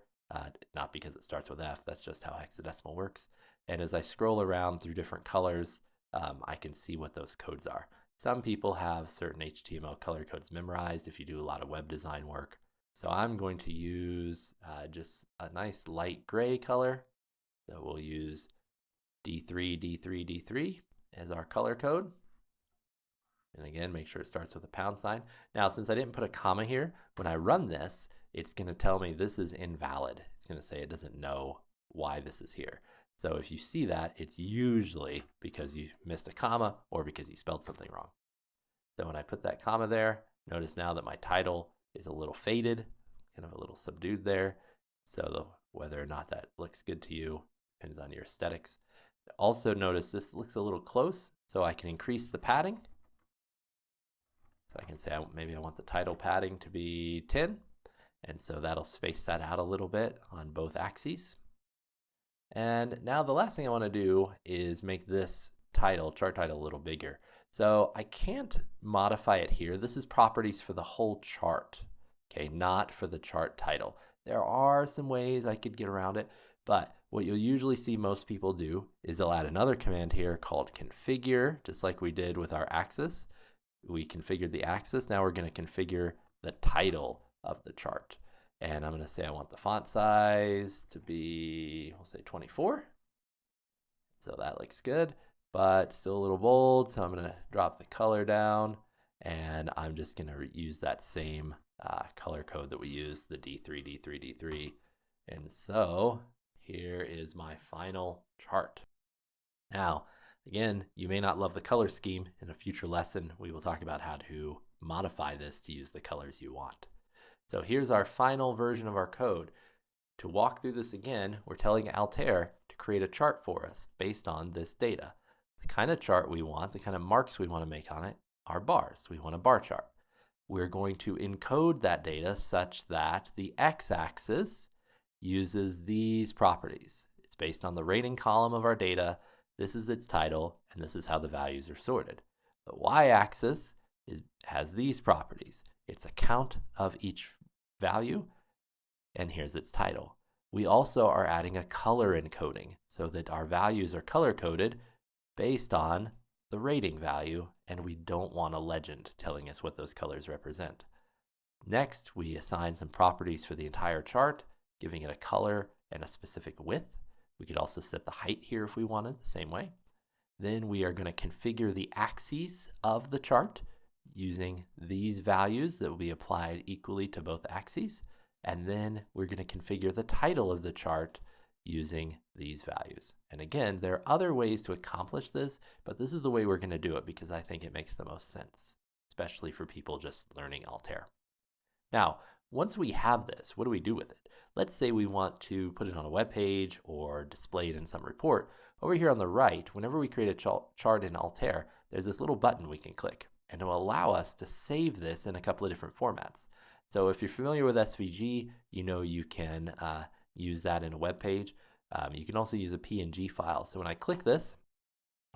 Not because it starts with F, that's just how hexadecimal works. And as I scroll around through different colors, I can see what those codes are. Some people have certain HTML color codes memorized if you do a lot of web design work. So I'm going to use just a nice light gray color. So we'll use D3, D3, D3 as our color code. And again, make sure it starts with a pound sign. Now, since I didn't put a comma here, when I run this, it's going to tell me this is invalid. It's going to say it doesn't know why this is here. So if you see that, it's usually because you missed a comma or because you spelled something wrong. So when I put that comma there, notice now that my title is a little faded, kind of a little subdued there. So whether or not that looks good to you depends on your aesthetics. Also notice this looks a little close, so I can increase the padding. So I can say maybe I want the title padding to be 10, and so that'll space that out a little bit on both axes. And now the last thing I want to do is make this title, chart title, a little bigger. So I can't modify it here. This is properties for the whole chart, okay, not for the chart title. There are some ways I could get around it, but what you'll usually see most people do is they'll add another command here called configure, just like we did with our axis. We configured the axis. Now we're going to configure the title of the chart. And I'm going to say I want the font size to be, we'll say 24. So that looks good, but still a little bold. So I'm going to drop the color down, and I'm just going to use that same color code that we used, the D3, D3, D3. And so here is my final chart. Now, again, you may not love the color scheme. In a future lesson, we will talk about how to modify this to use the colors you want. So here's our final version of our code. To walk through this again, we're telling Altair to create a chart for us based on this data. The kind of chart we want, the kind of marks we want to make on it are bars. We want a bar chart. We're going to encode that data such that the x-axis uses these properties. It's based on the rating column of our data. This is its title, and this is how the values are sorted. The y-axis has these properties. It's a count of each value, and here's its title. We also are adding a color encoding so that our values are color coded based on the rating value, and we don't want a legend telling us what those colors represent. Next, we assign some properties for the entire chart, giving it a color and a specific width. We could also set the height here if we wanted, the same way. Then we are going to configure the axes of the chart using these values that will be applied equally to both axes. And then we're going to configure the title of the chart using these values. And again, there are other ways to accomplish this, but this is the way we're going to do it because I think it makes the most sense, especially for people just learning Altair. Now, once we have this, what do we do with it? Let's say we want to put it on a web page or display it in some report. Over here on the right, whenever we create a chart in Altair, there's this little button we can click, and it will allow us to save this in a couple of different formats. So if you're familiar with SVG, you know you can use that in a web page. You can also use a PNG file. So when I click this,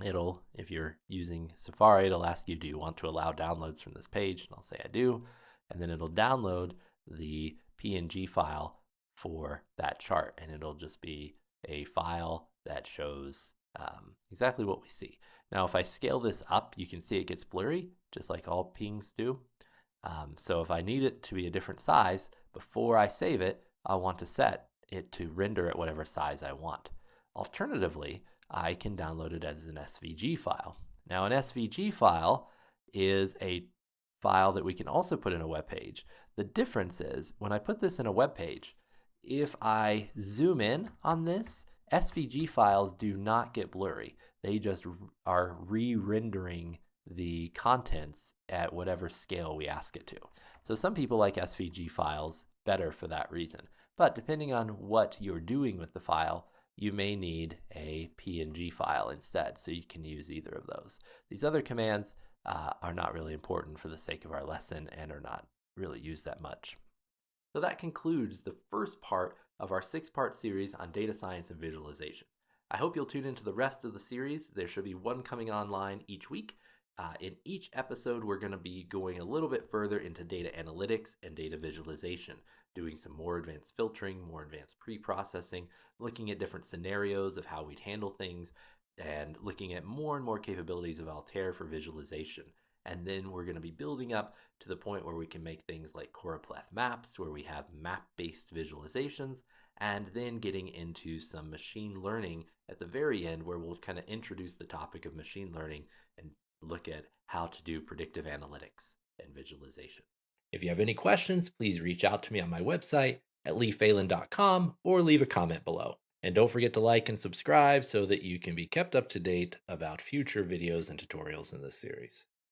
it'll, if you're using Safari, it'll ask you, do you want to allow downloads from this page? And I'll say I do. And then it'll download the PNG file for that chart. And it'll just be a file that shows exactly what we see. Now, if I scale this up, you can see it gets blurry, just like all pings do. So if I need it to be a different size, before I save it, I want to set it to render at whatever size I want. Alternatively, I can download it as an SVG file. Now, an SVG file is a file that we can also put in a web page. The difference is when I put this in a web page, if I zoom in on this, SVG files do not get blurry. They just are re-rendering the contents at whatever scale we ask it to. So some people like SVG files better for that reason. But depending on what you're doing with the file, you may need a PNG file instead, so you can use either of those. These other commands are not really important for the sake of our lesson and are not really used that much. So that concludes the first part of our 6-part series on data science and visualization. I hope you'll tune into the rest of the series. There should be one coming online each week. In each episode, we're going to be going a little bit further into data analytics and data visualization, doing some more advanced filtering, more advanced pre-processing, looking at different scenarios of how we'd handle things, and looking at more and more capabilities of Altair for visualization. And then we're going to be building up to the point where we can make things like 𝗗𝘁 maps, where we have map-based visualizations, and then getting into some machine learning at the very end, where we'll kind of introduce the topic of machine learning and look at how to do predictive analytics and visualization. If you have any questions, please reach out to me on my website at 𝗵𝗵𝗀𝗀𝗀𝗀 or leave a comment below. And don't forget to like and subscribe so that you can be kept up to date about future videos and tutorials in this series.